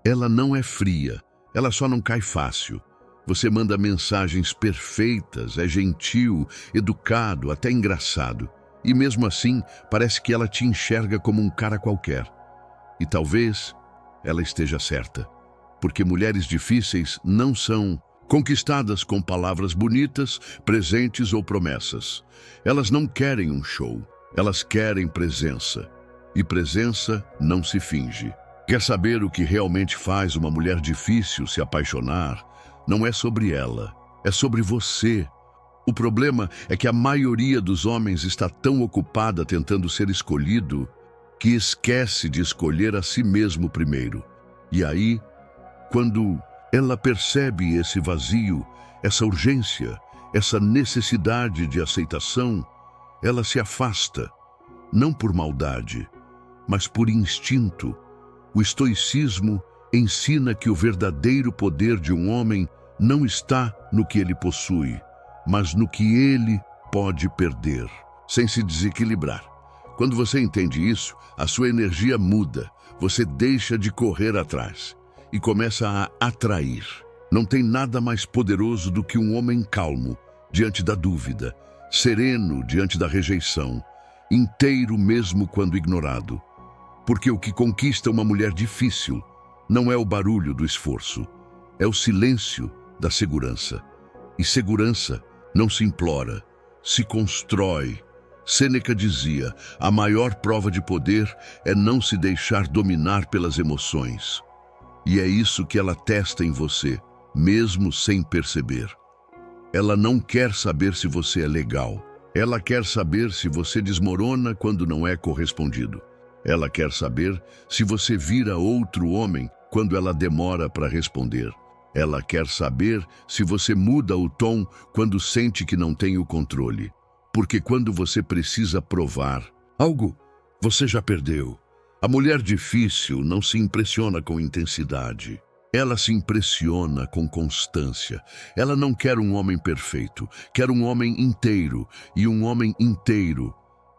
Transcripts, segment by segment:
Ela não é fria, ela só não cai fácil. Você manda mensagens perfeitas, é gentil, educado, até engraçado. E mesmo assim, parece que ela te enxerga como um cara qualquer. E talvez ela esteja certa, porque mulheres difíceis não são conquistadas com palavras bonitas, presentes ou promessas. Elas não querem um show, elas querem presença. E presença não se finge. Quer saber o que realmente faz uma mulher difícil se apaixonar? Não é sobre ela, é sobre você. O problema é que a maioria dos homens está tão ocupada tentando ser escolhido que esquece de escolher a si mesmo primeiro. E aí, quando ela percebe esse vazio, essa urgência, essa necessidade de aceitação, ela se afasta, não por maldade, mas por instinto. O estoicismo ensina que o verdadeiro poder de um homem não está no que ele possui, mas no que ele pode perder, sem se desequilibrar. Quando você entende isso, a sua energia muda, você deixa de correr atrás e começa a atrair. Não tem nada mais poderoso do que um homem calmo diante da dúvida, sereno diante da rejeição, inteiro mesmo quando ignorado. Porque o que conquista uma mulher difícil não é o barulho do esforço, é o silêncio da segurança. E segurança não se implora, se constrói. Sêneca dizia: a maior prova de poder é não se deixar dominar pelas emoções. E é isso que ela testa em você, mesmo sem perceber. Ela não quer saber se você é legal. Ela quer saber se você desmorona quando não é correspondido. Ela quer saber se você vira outro homem quando ela demora para responder. Ela quer saber se você muda o tom quando sente que não tem o controle. Porque quando você precisa provar algo, você já perdeu. A mulher difícil não se impressiona com intensidade. Ela se impressiona com constância. Ela não quer um homem perfeito, quer um homem inteiro. E um homem inteiro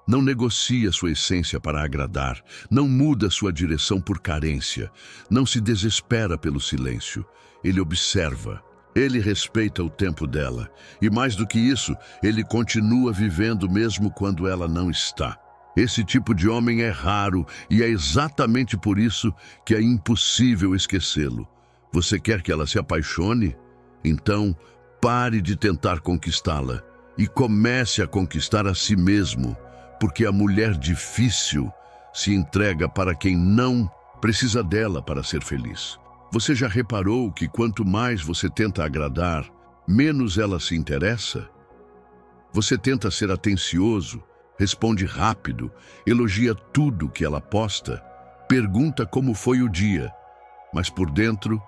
não negocia sua essência para agradar, não muda sua direção por carência, não se desespera pelo silêncio. Ele observa, ele respeita o tempo dela. E mais do que isso, ele continua vivendo mesmo quando ela não está. Esse tipo de homem é raro e é exatamente por isso que é impossível esquecê-lo. Você quer que ela se apaixone? Então, pare de tentar conquistá-la e comece a conquistar a si mesmo, porque a mulher difícil se entrega para quem não precisa dela para ser feliz. Você já reparou que quanto mais você tenta agradar, menos ela se interessa? Você tenta ser atencioso, responde rápido, elogia tudo que ela posta, pergunta como foi o dia, mas por dentro,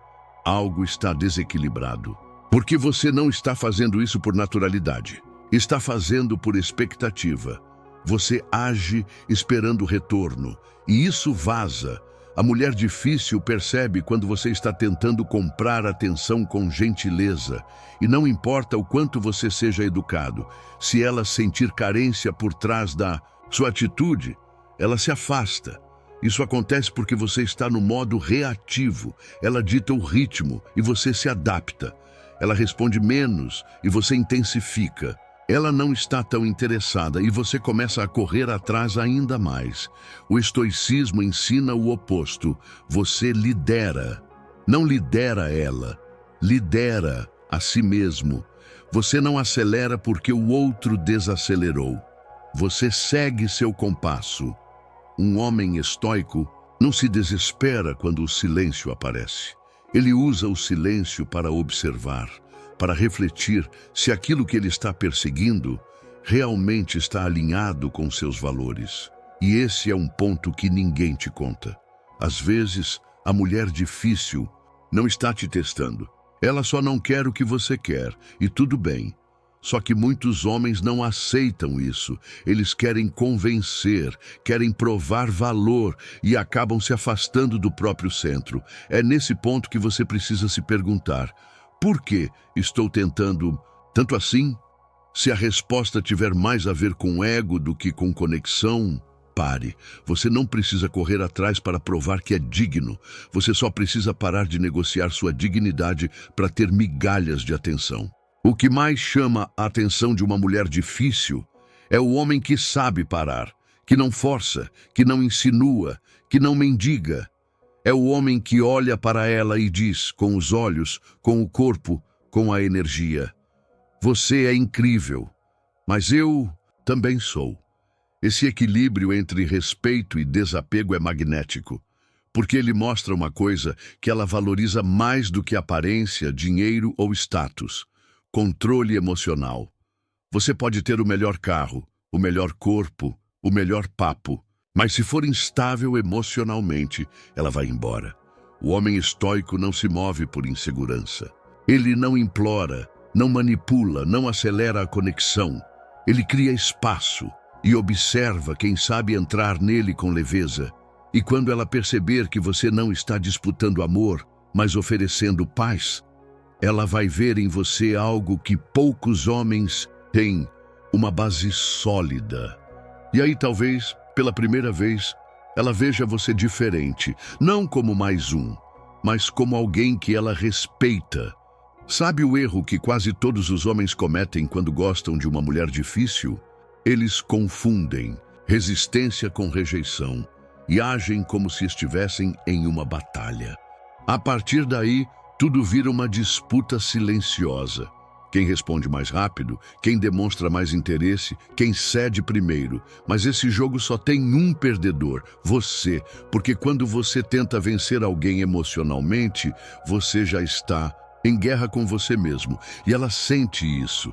algo está desequilibrado. Porque você não está fazendo isso por naturalidade, está fazendo por expectativa. Você age esperando retorno, e isso vaza. A mulher difícil percebe quando você está tentando comprar atenção com gentileza, e não importa o quanto você seja educado, se ela sentir carência por trás da sua atitude, ela se afasta. Isso acontece porque você está no modo reativo. Ela dita o ritmo e você se adapta. Ela responde menos e você intensifica. Ela não está tão interessada e você começa a correr atrás ainda mais. O estoicismo ensina o oposto. Você lidera. Não lidera ela, lidera a si mesmo. Você não acelera porque o outro desacelerou. Você segue seu compasso. Um homem estoico não se desespera quando o silêncio aparece. Ele usa o silêncio para observar, para refletir se aquilo que ele está perseguindo realmente está alinhado com seus valores. E esse é um ponto que ninguém te conta. Às vezes, a mulher difícil não está te testando. Ela só não quer o que você quer, e tudo bem. Só que muitos homens não aceitam isso. Eles querem convencer, querem provar valor e acabam se afastando do próprio centro. É nesse ponto que você precisa se perguntar: por que estou tentando tanto assim? Se a resposta tiver mais a ver com ego do que com conexão, Pare. Você não precisa correr atrás para provar que é digno. Você só precisa parar de negociar sua dignidade para ter migalhas de atenção. O que mais chama a atenção de uma mulher difícil é o homem que sabe parar, que não força, que não insinua, que não mendiga. É o homem que olha para ela e diz, com os olhos, com o corpo, com a energia: você é incrível, mas eu também sou. Esse equilíbrio entre respeito e desapego é magnético, porque ele mostra uma coisa que ela valoriza mais do que aparência, dinheiro ou status: controle emocional. Você pode ter o melhor carro, o melhor corpo, o melhor papo, mas se for instável emocionalmente, ela vai embora. O homem estoico não se move por insegurança. Ele não implora, não manipula, não acelera a conexão. Ele cria espaço e observa quem sabe entrar nele com leveza. E quando ela perceber que você não está disputando amor, mas oferecendo paz, ela vai ver em você algo que poucos homens têm: uma base sólida. E aí talvez, pela primeira vez, ela veja você diferente, não como mais um, mas como alguém que ela respeita. Sabe o erro que quase todos os homens cometem quando gostam de uma mulher difícil? Eles confundem resistência com rejeição e agem como se estivessem em uma batalha. A partir daí, tudo vira uma disputa silenciosa. Quem responde mais rápido, quem demonstra mais interesse, quem cede primeiro. Mas esse jogo só tem um perdedor: você. Porque quando você tenta vencer alguém emocionalmente, você já está em guerra com você mesmo. E ela sente isso.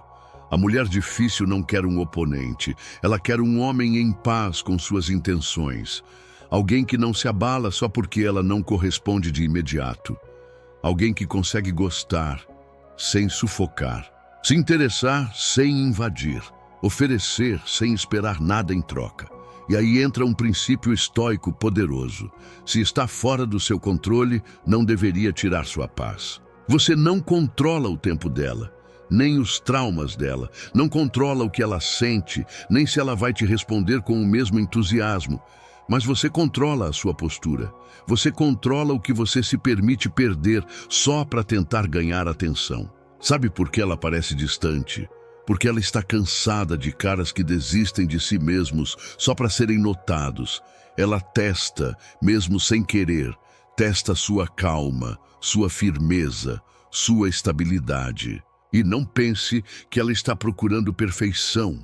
A mulher difícil não quer um oponente. Ela quer um homem em paz com suas intenções. Alguém que não se abala só porque ela não corresponde de imediato. Alguém que consegue gostar sem sufocar, se interessar sem invadir, oferecer sem esperar nada em troca. E aí entra um princípio estoico poderoso: se está fora do seu controle, não deveria tirar sua paz. Você não controla o tempo dela, nem os traumas dela, não controla o que ela sente, nem se ela vai te responder com o mesmo entusiasmo. Mas você controla a sua postura. Você controla o que você se permite perder só para tentar ganhar atenção. Sabe por que ela parece distante? Porque ela está cansada de caras que desistem de si mesmos só para serem notados. Ela testa, mesmo sem querer, testa sua calma, sua firmeza, sua estabilidade. E não pense que ela está procurando perfeição.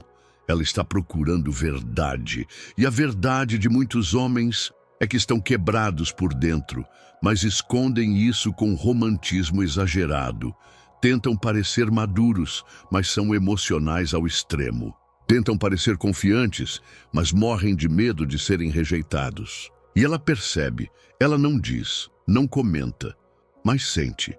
Ela está procurando verdade. E a verdade de muitos homens é que estão quebrados por dentro, mas escondem isso com romantismo exagerado. Tentam parecer maduros, mas são emocionais ao extremo. Tentam parecer confiantes, mas morrem de medo de serem rejeitados. E ela percebe, ela não diz, não comenta, mas sente.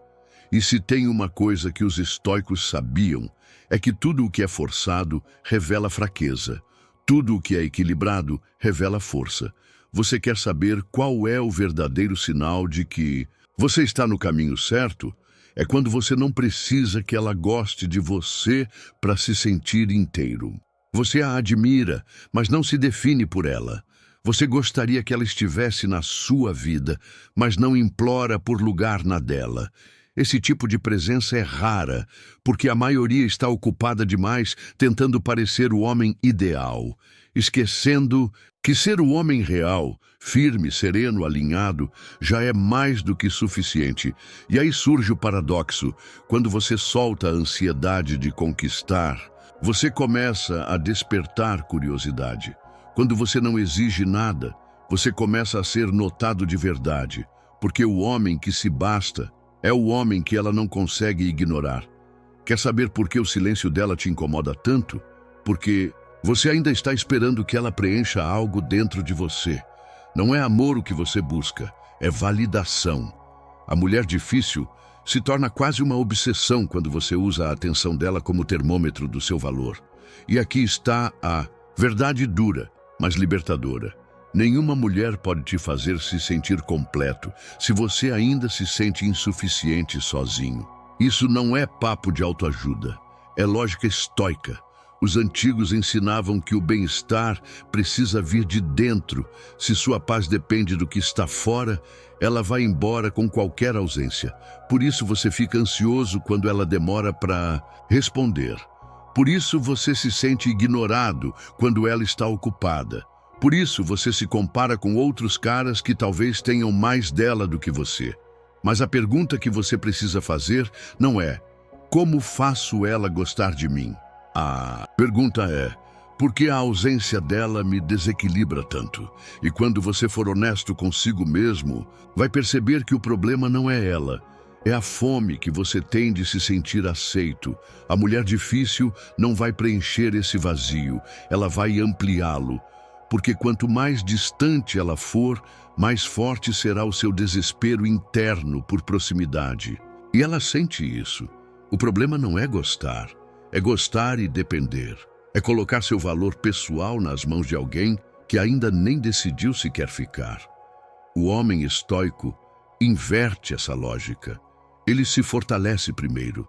E se tem uma coisa que os estoicos sabiam, é que tudo o que é forçado revela fraqueza. Tudo o que é equilibrado revela força. Você quer saber qual é o verdadeiro sinal de que você está no caminho certo? É quando você não precisa que ela goste de você para se sentir inteiro. Você a admira, mas não se define por ela. Você gostaria que ela estivesse na sua vida, mas não implora por lugar na dela. Esse tipo de presença é rara, porque a maioria está ocupada demais tentando parecer o homem ideal, esquecendo que ser o homem real, firme, sereno, alinhado, já é mais do que suficiente. E aí surge o paradoxo: quando você solta a ansiedade de conquistar, você começa a despertar curiosidade. Quando você não exige nada, você começa a ser notado de verdade, porque o homem que se basta é o homem que ela não consegue ignorar. Quer saber por que o silêncio dela te incomoda tanto? Porque você ainda está esperando que ela preencha algo dentro de você. Não é amor o que você busca, é validação. A mulher difícil se torna quase uma obsessão quando você usa a atenção dela como termômetro do seu valor. E aqui está a verdade dura, mas libertadora. Nenhuma mulher pode te fazer se sentir completo se você ainda se sente insuficiente sozinho. Isso não é papo de autoajuda, é lógica estoica. Os antigos ensinavam que o bem-estar precisa vir de dentro. Se sua paz depende do que está fora, ela vai embora com qualquer ausência. Por isso você fica ansioso quando ela demora para responder. Por isso você se sente ignorado quando ela está ocupada. Por isso você se compara com outros caras que talvez tenham mais dela do que você. Mas a pergunta que você precisa fazer não é: como faço ela gostar de mim? A pergunta é: por que a ausência dela me desequilibra tanto? E quando você for honesto consigo mesmo, vai perceber que o problema não é ela. É a fome que você tem de se sentir aceito. A mulher difícil não vai preencher esse vazio, ela vai ampliá-lo. Porque quanto mais distante ela for, mais forte será o seu desespero interno por proximidade. E ela sente isso. O problema não é gostar. É gostar e depender. É colocar seu valor pessoal nas mãos de alguém que ainda nem decidiu se quer ficar. O homem estoico inverte essa lógica. Ele se fortalece primeiro.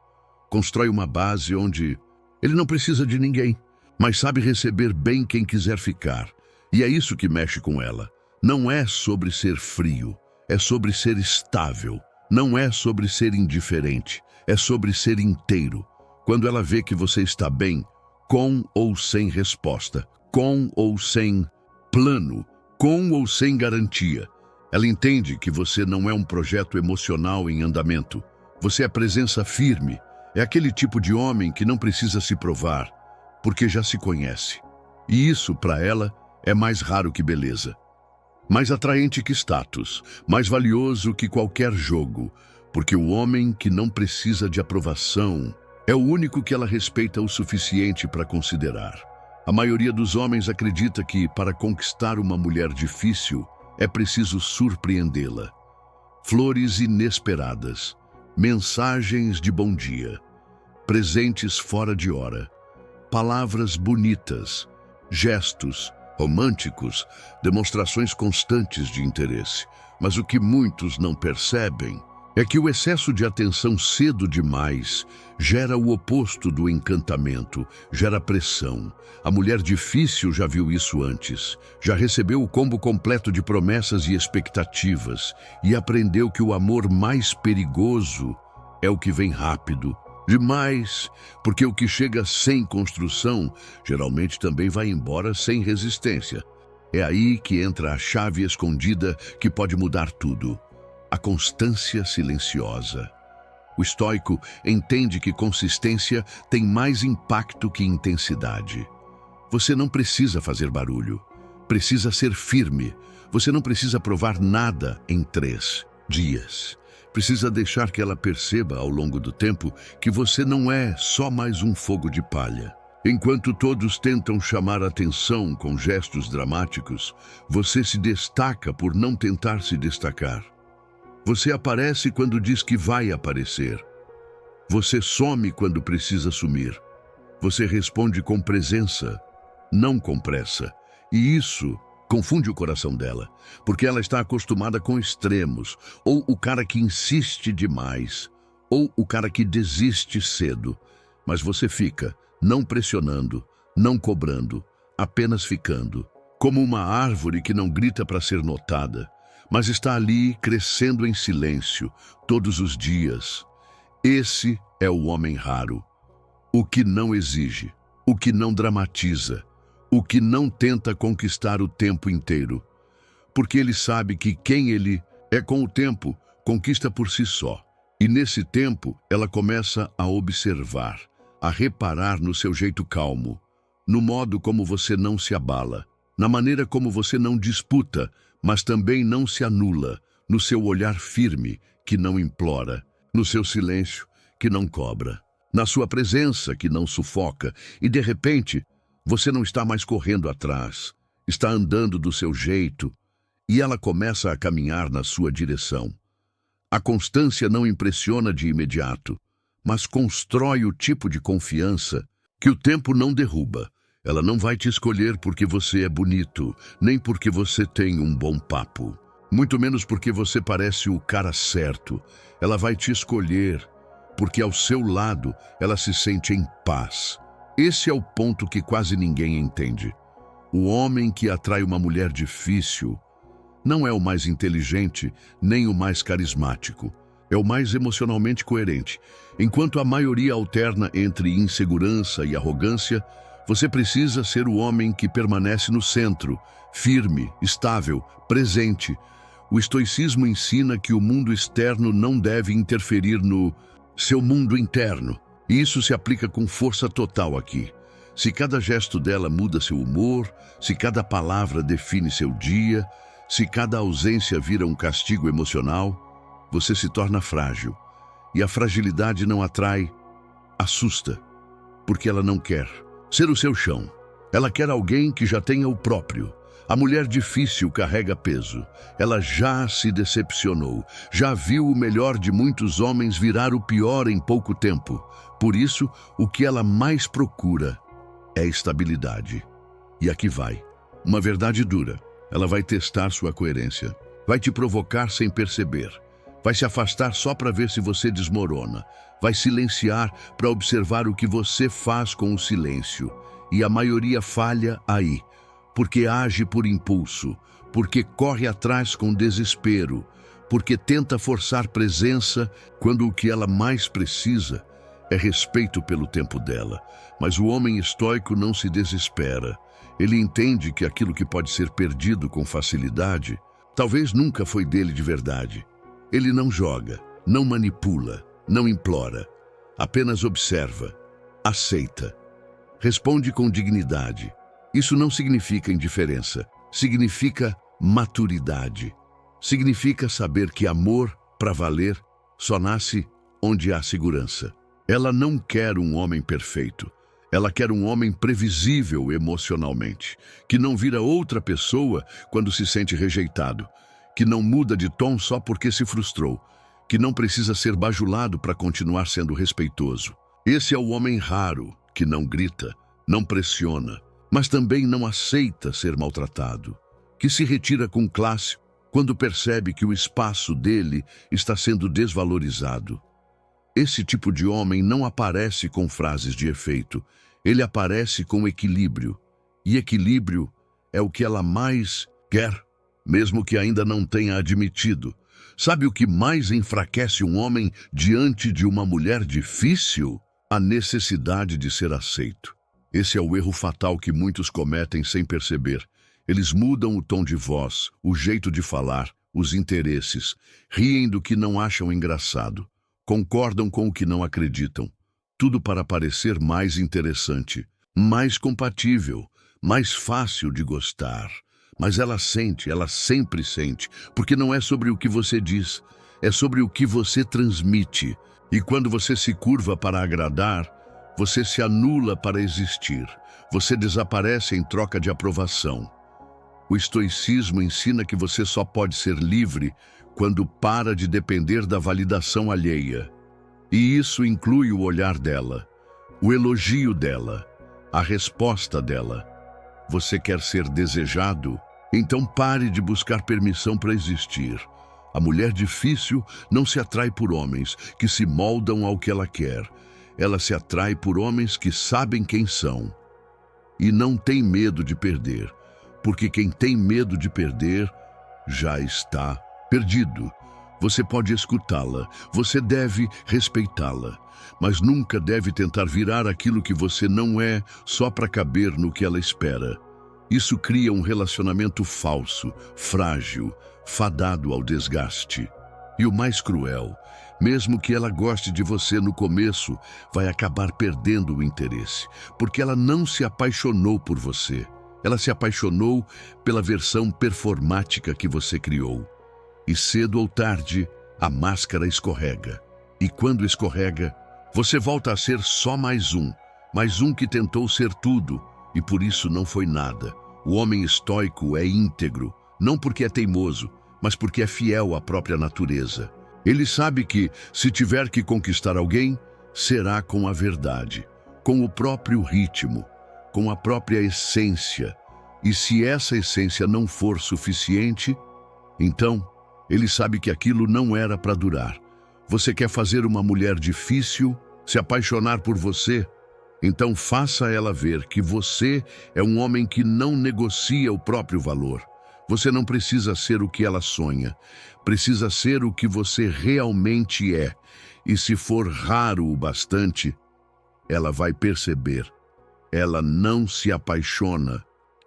Constrói uma base onde ele não precisa de ninguém, mas sabe receber bem quem quiser ficar. E é isso que mexe com ela. Não é sobre ser frio, é sobre ser estável. Não é sobre ser indiferente, é sobre ser inteiro. Quando ela vê que você está bem, com ou sem resposta, com ou sem plano, com ou sem garantia, ela entende que você não é um projeto emocional em andamento. Você é presença firme. É aquele tipo de homem que não precisa se provar, porque já se conhece. E isso, para ela, é mais raro que beleza. Mais atraente que status, mais valioso que qualquer jogo, porque o homem que não precisa de aprovação é o único que ela respeita o suficiente para considerar. A maioria dos homens acredita que, para conquistar uma mulher difícil, é preciso surpreendê-la. Flores inesperadas, mensagens de bom dia, presentes fora de hora, palavras bonitas, gestos românticos, demonstrações constantes de interesse. Mas o que muitos não percebem é que o excesso de atenção cedo demais gera o oposto do encantamento, gera pressão. A mulher difícil já viu isso antes, já recebeu o combo completo de promessas e expectativas e aprendeu que o amor mais perigoso é o que vem rápido demais, porque o que chega sem construção geralmente também vai embora sem resistência. É aí que entra a chave escondida que pode mudar tudo: a constância silenciosa. O estoico entende que consistência tem mais impacto que intensidade. Você não precisa fazer barulho, precisa ser firme. Você não precisa provar nada em 3 dias. Precisa deixar que ela perceba ao longo do tempo que você não é só mais um fogo de palha. Enquanto todos tentam chamar atenção com gestos dramáticos, você se destaca por não tentar se destacar. Você aparece quando diz que vai aparecer. Você some quando precisa sumir. Você responde com presença, não com pressa. E isso confunde o coração dela, porque ela está acostumada com extremos, ou o cara que insiste demais, ou o cara que desiste cedo. Mas você fica, não pressionando, não cobrando, apenas ficando, como uma árvore que não grita para ser notada, mas está ali crescendo em silêncio, todos os dias. Esse é o homem raro, o que não exige, o que não dramatiza, o que não tenta conquistar o tempo inteiro, porque ele sabe que quem ele é com o tempo conquista por si só. E nesse tempo ela começa a observar, a reparar no seu jeito calmo, no modo como você não se abala, na maneira como você não disputa, mas também não se anula, no seu olhar firme, que não implora, no seu silêncio, que não cobra, na sua presença, que não sufoca, e de repente você não está mais correndo atrás, está andando do seu jeito, e ela começa a caminhar na sua direção. A constância não impressiona de imediato, mas constrói o tipo de confiança que o tempo não derruba. Ela não vai te escolher porque você é bonito, nem porque você tem um bom papo, muito menos porque você parece o cara certo. Ela vai te escolher porque ao seu lado ela se sente em paz. Esse é o ponto que quase ninguém entende. O homem que atrai uma mulher difícil não é o mais inteligente nem o mais carismático. É o mais emocionalmente coerente. Enquanto a maioria alterna entre insegurança e arrogância, você precisa ser o homem que permanece no centro, firme, estável, presente. O estoicismo ensina que o mundo externo não deve interferir no seu mundo interno. E isso se aplica com força total aqui. Se cada gesto dela muda seu humor, se cada palavra define seu dia, se cada ausência vira um castigo emocional, você se torna frágil. E a fragilidade não atrai, assusta, porque ela não quer ser o seu chão. Ela quer alguém que já tenha o próprio. A mulher difícil carrega peso. Ela já se decepcionou, já viu o melhor de muitos homens virar o pior em pouco tempo. Por isso, o que ela mais procura é estabilidade. E aqui vai. Uma verdade dura. Ela vai testar sua coerência. Vai te provocar sem perceber. Vai se afastar só para ver se você desmorona. Vai silenciar para observar o que você faz com o silêncio. E a maioria falha aí, porque age por impulso, porque corre atrás com desespero, porque tenta forçar presença quando o que ela mais precisa é respeito pelo tempo dela. Mas o homem estoico não se desespera. Ele entende que aquilo que pode ser perdido com facilidade, talvez nunca foi dele de verdade. Ele não joga, não manipula, não implora. Apenas observa, aceita, responde com dignidade. Isso não significa indiferença, significa maturidade. Significa saber que amor, para valer, só nasce onde há segurança. Ela não quer um homem perfeito. Ela quer um homem previsível emocionalmente, que não vira outra pessoa quando se sente rejeitado, que não muda de tom só porque se frustrou, que não precisa ser bajulado para continuar sendo respeitoso. Esse é o homem raro, que não grita, não pressiona, mas também não aceita ser maltratado, que se retira com classe quando percebe que o espaço dele está sendo desvalorizado. Esse tipo de homem não aparece com frases de efeito, ele aparece com equilíbrio. E equilíbrio é o que ela mais quer, mesmo que ainda não tenha admitido. Sabe o que mais enfraquece um homem diante de uma mulher difícil? A necessidade de ser aceito. Esse é o erro fatal que muitos cometem sem perceber. Eles mudam o tom de voz, o jeito de falar, os interesses, riem do que não acham engraçado. Concordam com o que não acreditam. Tudo para parecer mais interessante, mais compatível, mais fácil de gostar. Mas ela sente, ela sempre sente, porque não é sobre o que você diz, é sobre o que você transmite. E quando você se curva para agradar, você se anula para existir. Você desaparece em troca de aprovação. O estoicismo ensina que você só pode ser livre quando para de depender da validação alheia. E isso inclui o olhar dela, o elogio dela, a resposta dela. Você quer ser desejado? Então pare de buscar permissão para existir. A mulher difícil não se atrai por homens que se moldam ao que ela quer. Ela se atrai por homens que sabem quem são e não tem medo de perder, porque quem tem medo de perder já está perdido. Você pode escutá-la, você deve respeitá-la, mas nunca deve tentar virar aquilo que você não é só para caber no que ela espera. Isso cria um relacionamento falso, frágil, fadado ao desgaste. E o mais cruel, mesmo que ela goste de você no começo, vai acabar perdendo o interesse, porque ela não se apaixonou por você. Ela se apaixonou pela versão performática que você criou. E cedo ou tarde, a máscara escorrega. E quando escorrega, você volta a ser só mais um que tentou ser tudo, e por isso não foi nada. O homem estoico é íntegro, não porque é teimoso, mas porque é fiel à própria natureza. Ele sabe que, se tiver que conquistar alguém, será com a verdade, com o próprio ritmo, com a própria essência. E se essa essência não for suficiente, então ele sabe que aquilo não era para durar. Você quer fazer uma mulher difícil se apaixonar por você? Então faça ela ver que você é um homem que não negocia o próprio valor. Você não precisa ser o que ela sonha. Precisa ser o que você realmente é. E se for raro o bastante, ela vai perceber. Ela não se apaixona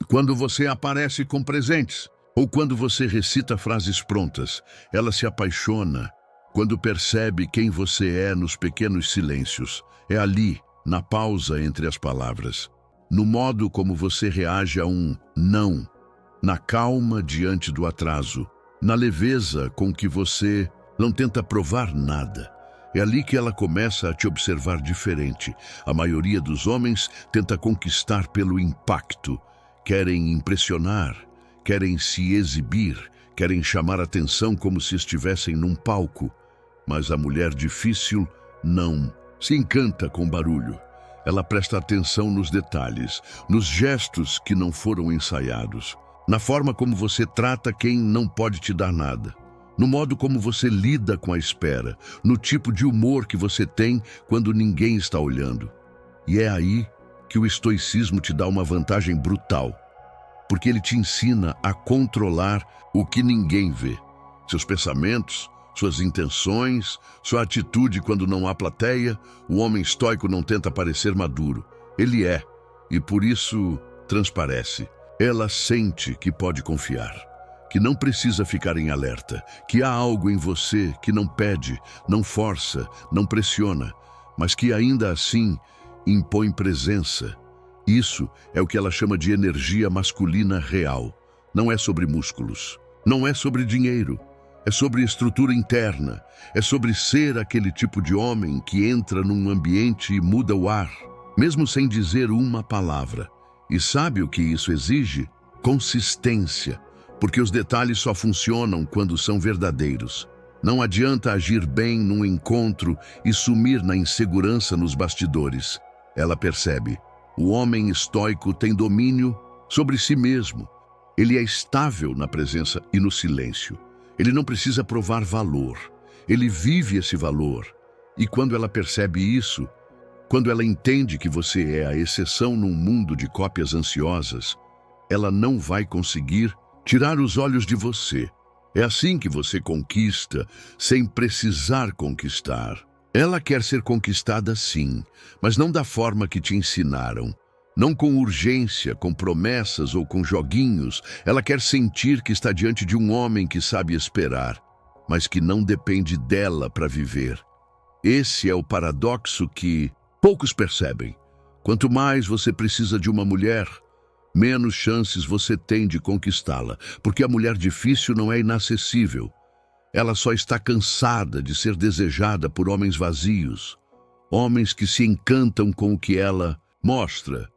quando você aparece com presentes ou quando você recita frases prontas. Ela se apaixona quando percebe quem você é nos pequenos silêncios. É ali, na pausa entre as palavras, no modo como você reage a um não, na calma diante do atraso, na leveza com que você não tenta provar nada. É ali que ela começa a te observar diferente. A maioria dos homens tenta conquistar pelo impacto. Querem impressionar, querem se exibir, querem chamar atenção como se estivessem num palco. Mas a mulher difícil não se encanta com barulho. Ela presta atenção nos detalhes, nos gestos que não foram ensaiados, na forma como você trata quem não pode te dar nada, no modo como você lida com a espera, no tipo de humor que você tem quando ninguém está olhando. E é aí que o estoicismo te dá uma vantagem brutal, porque ele te ensina a controlar o que ninguém vê. Seus pensamentos, suas intenções, sua atitude quando não há plateia. O homem estoico não tenta parecer maduro. Ele é, e por isso transparece. Ela sente que pode confiar, que não precisa ficar em alerta, que há algo em você que não pede, não força, não pressiona, mas que ainda assim impõe presença. Isso é o que ela chama de energia masculina real. Não é sobre músculos, não é sobre dinheiro. É sobre estrutura interna, é sobre ser aquele tipo de homem que entra num ambiente e muda o ar, mesmo sem dizer uma palavra. E sabe o que isso exige? Consistência, porque os detalhes só funcionam quando são verdadeiros. Não adianta agir bem num encontro e sumir na insegurança nos bastidores. Ela percebe. O homem estoico tem domínio sobre si mesmo. Ele é estável na presença e no silêncio. Ele não precisa provar valor. Ele vive esse valor. E quando ela percebe isso, quando ela entende que você é a exceção num mundo de cópias ansiosas, ela não vai conseguir tirar os olhos de você. É assim que você conquista, sem precisar conquistar. Ela quer ser conquistada sim, mas não da forma que te ensinaram. Não com urgência, com promessas ou com joguinhos. Ela quer sentir que está diante de um homem que sabe esperar, mas que não depende dela para viver. Esse é o paradoxo que poucos percebem. Quanto mais você precisa de uma mulher, menos chances você tem de conquistá-la, porque a mulher difícil não é inacessível. Ela só está cansada de ser desejada por homens vazios, homens que se encantam com o que ela mostra,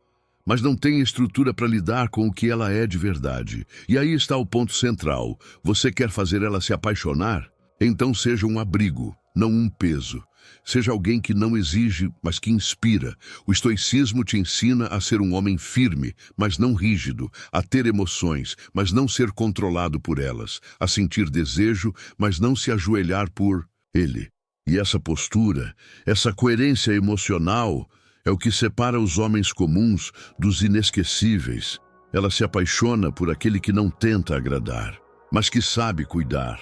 mas não tem estrutura para lidar com o que ela é de verdade. E aí está o ponto central. Você quer fazer ela se apaixonar? Então seja um abrigo, não um peso. Seja alguém que não exige, mas que inspira. O estoicismo te ensina a ser um homem firme, mas não rígido, a ter emoções, mas não ser controlado por elas, a sentir desejo, mas não se ajoelhar por ele. E essa postura, essa coerência emocional, é o que separa os homens comuns dos inesquecíveis. Ela se apaixona por aquele que não tenta agradar, mas que sabe cuidar.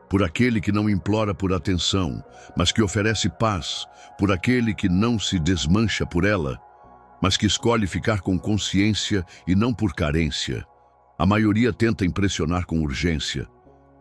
Por aquele que não implora por atenção, mas que oferece paz. Por aquele que não se desmancha por ela, mas que escolhe ficar com consciência e não por carência. A maioria tenta impressionar com urgência,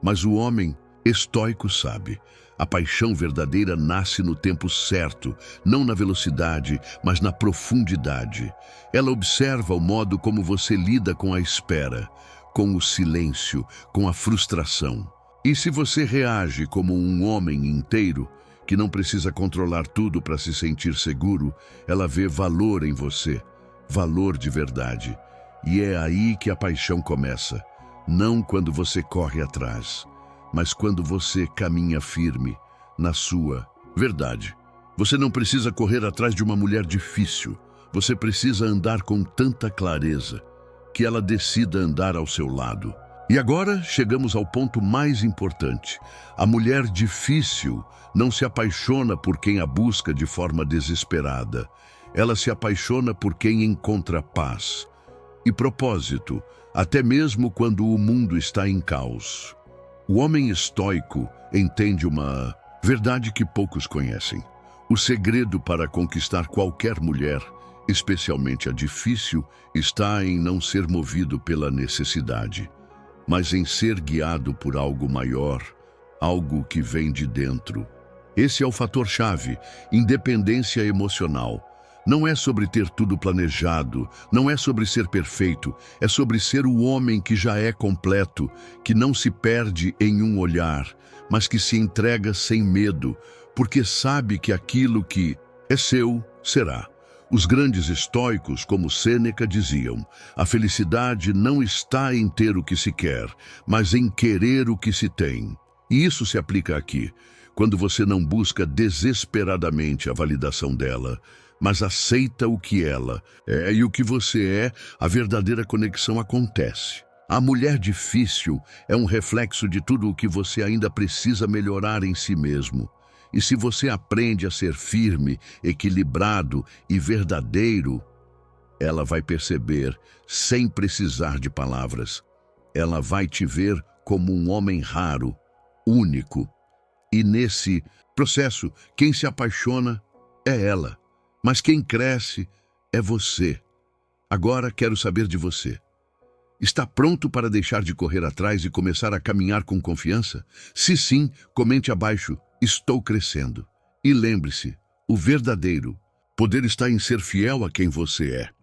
mas o homem estoico sabe. A paixão verdadeira nasce no tempo certo, não na velocidade, mas na profundidade. Ela observa o modo como você lida com a espera, com o silêncio, com a frustração. E se você reage como um homem inteiro, que não precisa controlar tudo para se sentir seguro, ela vê valor em você, valor de verdade. E é aí que a paixão começa, não quando você corre atrás, mas quando você caminha firme na sua verdade. Você não precisa correr atrás de uma mulher difícil. Você precisa andar com tanta clareza que ela decida andar ao seu lado. E agora chegamos ao ponto mais importante. A mulher difícil não se apaixona por quem a busca de forma desesperada. Ela se apaixona por quem encontra paz e propósito, até mesmo quando o mundo está em caos. O homem estoico entende uma verdade que poucos conhecem. O segredo para conquistar qualquer mulher, especialmente a difícil, está em não ser movido pela necessidade, mas em ser guiado por algo maior, algo que vem de dentro. Esse é o fator-chave, independência emocional. Não é sobre ter tudo planejado, não é sobre ser perfeito, é sobre ser o homem que já é completo, que não se perde em um olhar, mas que se entrega sem medo, porque sabe que aquilo que é seu, será. Os grandes estoicos, como Sêneca, diziam: a felicidade não está em ter o que se quer, mas em querer o que se tem. E isso se aplica aqui, quando você não busca desesperadamente a validação dela, mas aceita o que ela é e o que você é, a verdadeira conexão acontece. A mulher difícil é um reflexo de tudo o que você ainda precisa melhorar em si mesmo. E se você aprende a ser firme, equilibrado e verdadeiro, ela vai perceber, sem precisar de palavras. Ela vai te ver como um homem raro, único. E nesse processo, quem se apaixona é ela. Mas quem cresce é você. Agora quero saber de você. Está pronto para deixar de correr atrás e começar a caminhar com confiança? Se sim, comente abaixo: estou crescendo. E lembre-se, o verdadeiro poder está em ser fiel a quem você é.